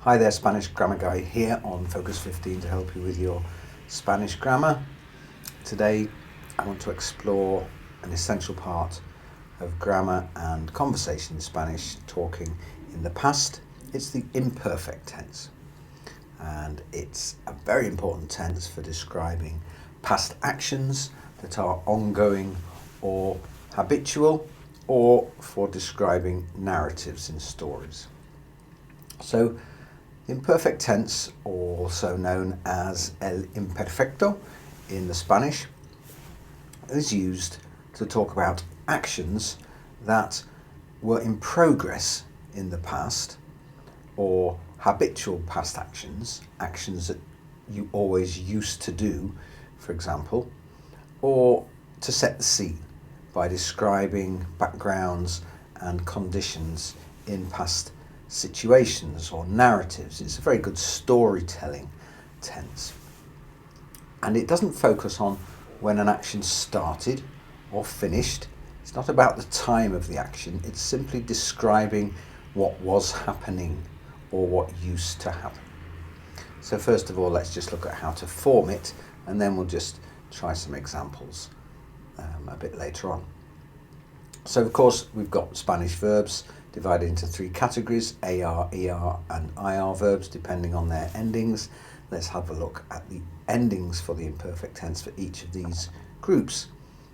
Hi there, Spanish Grammar Guy here on Focus 15 to help you with your Spanish grammar. Today I want to explore an essential part of grammar and conversation in Spanish, talking in the past. It's the imperfect tense, and it's a very important tense for describing past actions that are ongoing or habitual, or for describing narratives in stories. So imperfect tense, also known as el imperfecto in the Spanish, is used to talk about actions that were in progress in the past, or habitual past actions, actions that you always used to do, for example, or to set the scene by describing backgrounds and conditions in past situations or narratives. It's a very good storytelling tense. And it doesn't focus on when an action started or finished. It's not about the time of the action. It's simply describing what was happening or what used to happen. So first of all, let's just look at how to form it, and then we'll just try some examples a bit later on. So of course, we've got Spanish verbs divided into three categories: AR, ER and IR verbs, depending on their endings. Let's have a look at the endings for the imperfect tense for each of these groups.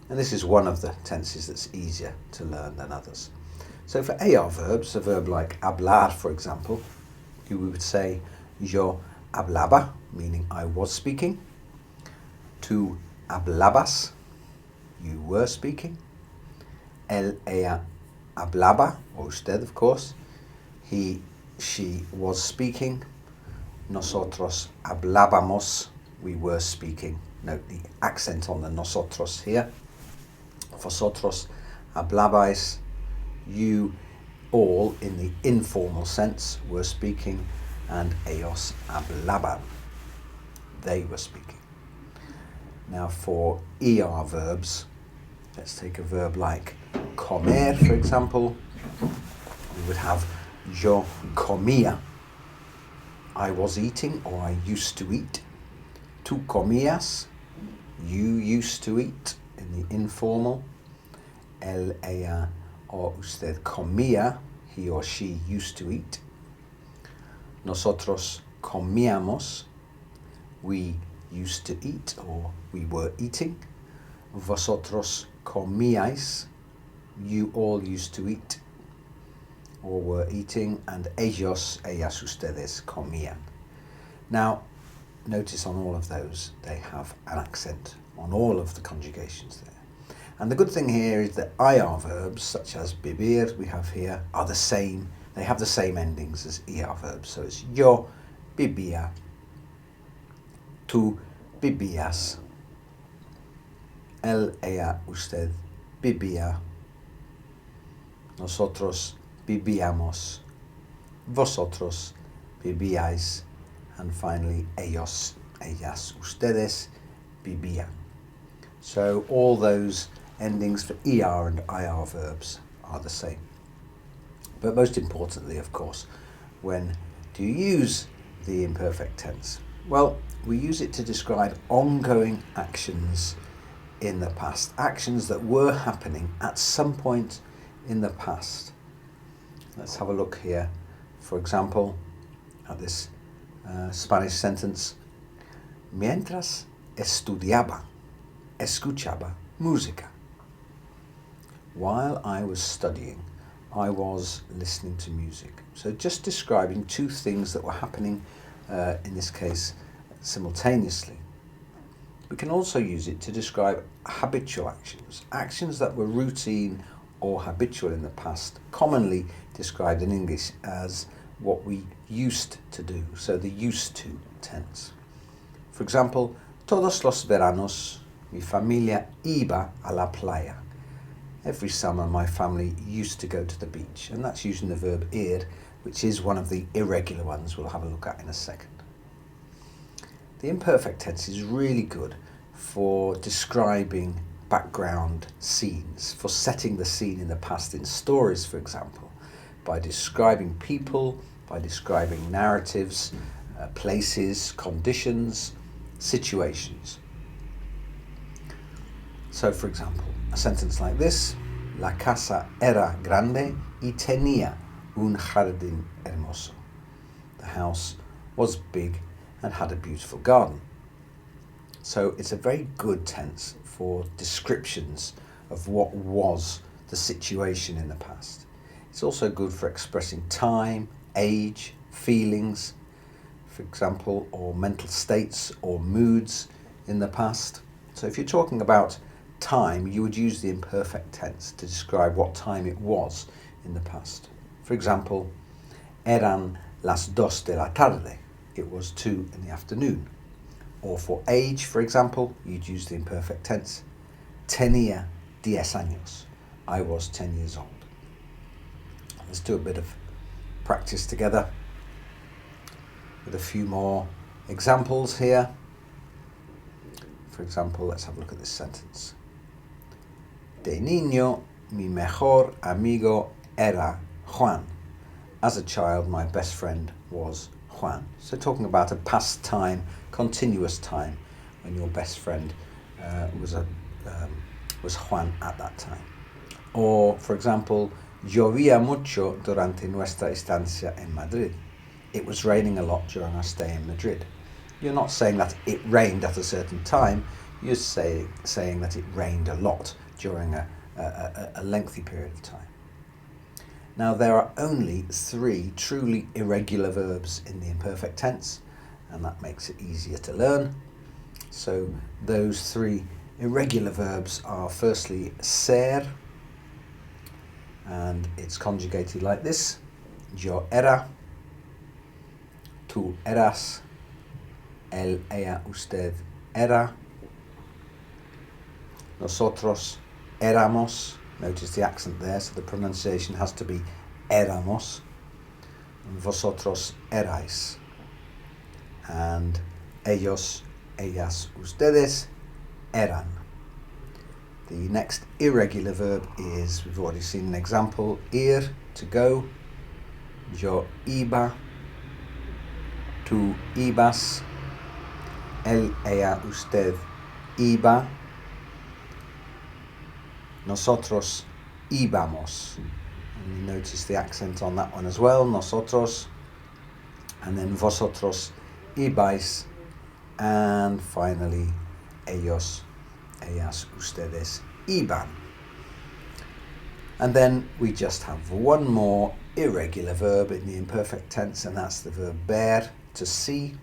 And this is one of the tenses that's easier to learn than others. So for AR verbs, a verb like hablar, for example, we would say yo hablaba, meaning I was speaking. Tú hablabas, you were speaking. Él, ella hablaba, or usted, of course. He, she was speaking. Nosotros hablábamos, we were speaking. Note the accent on the nosotros here. Vosotros hablabais, you all in the informal sense were speaking. And ellos hablaban, they were speaking. Now for ER verbs, let's take a verb like comer, for example. We would have yo comía, I was eating or I used to eat. Tú comías, you used to eat in the informal. Él, ella or usted comía, he or she used to eat. Nosotros comíamos, we used to eat or we were eating. Vosotros comíais, you all used to eat or were eating. And ellos, ellas, ustedes comían. Now, notice on all of those, they have an accent on all of the conjugations there. And the good thing here is that IR verbs, such as vivir, we have here, are the same. They have the same endings as ER verbs. So it's yo vivía, tú vivías, él, ella, usted vivía, nosotros vivíamos, vosotros vivíais, and finally ellos, ellas, ustedes vivían. So all those endings for ER and IR verbs are the same. But most importantly, of course, when do you use the imperfect tense? Well, we use it to describe ongoing actions in the past, actions that were happening at some point in the past. Let's have a look here, for example, at this Spanish sentence. Mientras estudiaba, escuchaba música. While I was studying, I was listening to music. So just describing two things that were happening, in this case, simultaneously. We can also use it to describe habitual actions, actions that were routine or habitual in the past, commonly described in English as what we used to do, so the used to tense. For example, todos los veranos mi familia iba a la playa. Every summer my family used to go to the beach, and that's using the verb ir, which is one of the irregular ones we'll have a look at in a second. The imperfect tense is really good for describing background scenes, for setting the scene in the past in stories, for example, by describing people by describing narratives, places, conditions, situations. So, for example, a sentence like this: La casa era grande y tenía un jardín hermoso. The house was big and had a beautiful garden. So it's a very good tense for descriptions of what was the situation in the past. It's also good for expressing time, age, feelings, for example, or mental states or moods in the past. So if you're talking about time, you would use the imperfect tense to describe what time it was in the past. For example, eran las 2 de la tarde. It was 2 in the afternoon. Or for age, for example, you'd use the imperfect tense. Tenía 10 años. I was 10 years old. Let's do a bit of practice together with a few more examples here. For example, let's have a look at this sentence. De niño, mi mejor amigo era Juan. As a child, my best friend was Juan. So talking about a past time, continuous time, when your best friend was Juan at that time. Or, for example, llovía mucho durante nuestra estancia en Madrid. It was raining a lot during our stay in Madrid. You're not saying that it rained at a certain time, you're saying that it rained a lot during a lengthy period of time. Now, there are only 3 truly irregular verbs in the imperfect tense, and that makes it easier to learn. So those 3 irregular verbs are firstly ser, and it's conjugated like this: yo era, tú eras, él, ella, usted era, nosotros éramos. Notice the accent there, so the pronunciation has to be éramos. And vosotros erais. And ellos, ellas, ustedes eran. The next irregular verb is, we've already seen an example, ir, to go. Yo iba, tú ibas, él, ella, usted iba. Nosotros íbamos. And you notice the accent on that one as well, nosotros. And then vosotros ibais. And finally, ellos, ellas, ustedes iban. And then we just have one more irregular verb in the imperfect tense, and that's the verb ver, to see.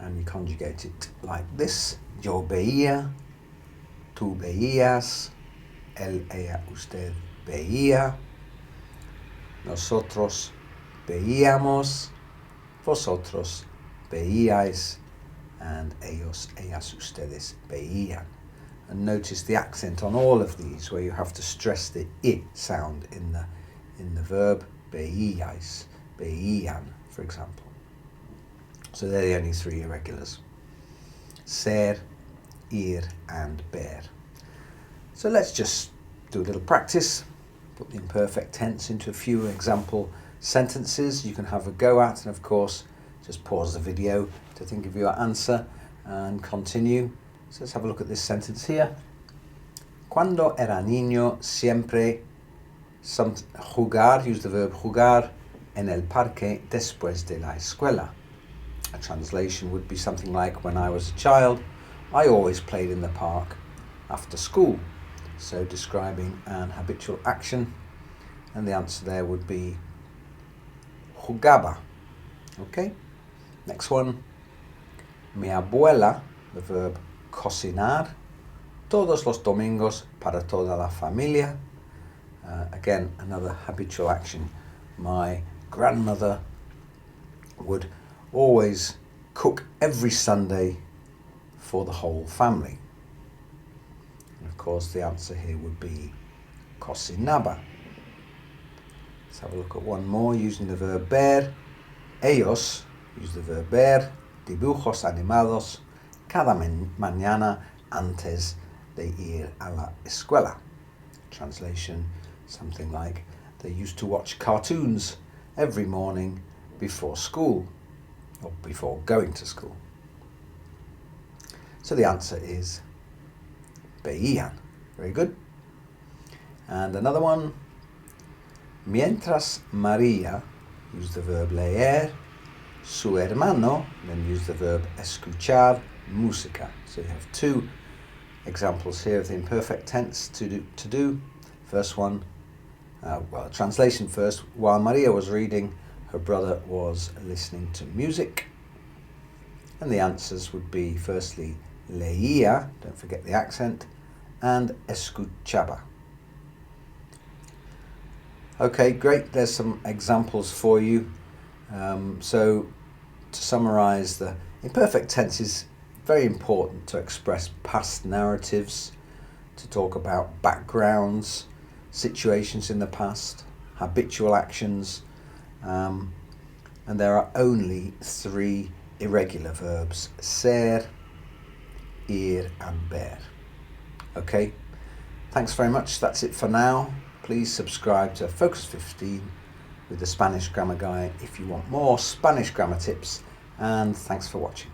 And you conjugate it like this: yo veía, tú veías, él, ella, usted veía, nosotros veíamos, vosotros veíais, and ellos, ellas, ustedes veían. And notice the accent on all of these, where you have to stress the I sound in the verb. Veíais, veían, for example. So they're the only 3 irregulars: ser, ir, and ver. So let's just do a little practice, put the imperfect tense into a few example sentences you can have a go at, and of course just pause the video to think of your answer and continue. So let's have a look at this sentence here. Cuando era niño siempre jugar, use the verb jugar, en el parque después de la escuela. A translation would be something like, when I was a child, I always played in the park after school. So describing an habitual action, and the answer there would be jugaba. Okay, next one. Mi abuela, the verb cocinar, todos los domingos para toda la familia. Again, another habitual action. My grandmother would always cook every Sunday for the whole family. And of course, the answer here would be cocinaba. Let's have a look at one more using the verb ver. Ellos, use the verb ver, dibujos animados cada mañana antes de ir a la escuela. Translation, something like, they used to watch cartoons every morning before school or before going to school? So the answer is veían. Very good. And another one. Mientras María, use the verb leer, su hermano, then use the verb escuchar música. So you have two examples here of the imperfect tense to do. First one, translation first. While Maria was reading, her brother was listening to music. And the answers would be firstly leía, don't forget the accent, and escuchaba. Okay, great. There's some examples for you. So to summarize, the imperfect tense is very important to express past narratives, to talk about backgrounds, situations in the past, habitual actions, and there are only 3 irregular verbs: ser, ir, and ver. Okay, thanks very much. That's it for now. Please subscribe to Focus 15 with the Spanish Grammar Guy if you want more Spanish grammar tips, and thanks for watching.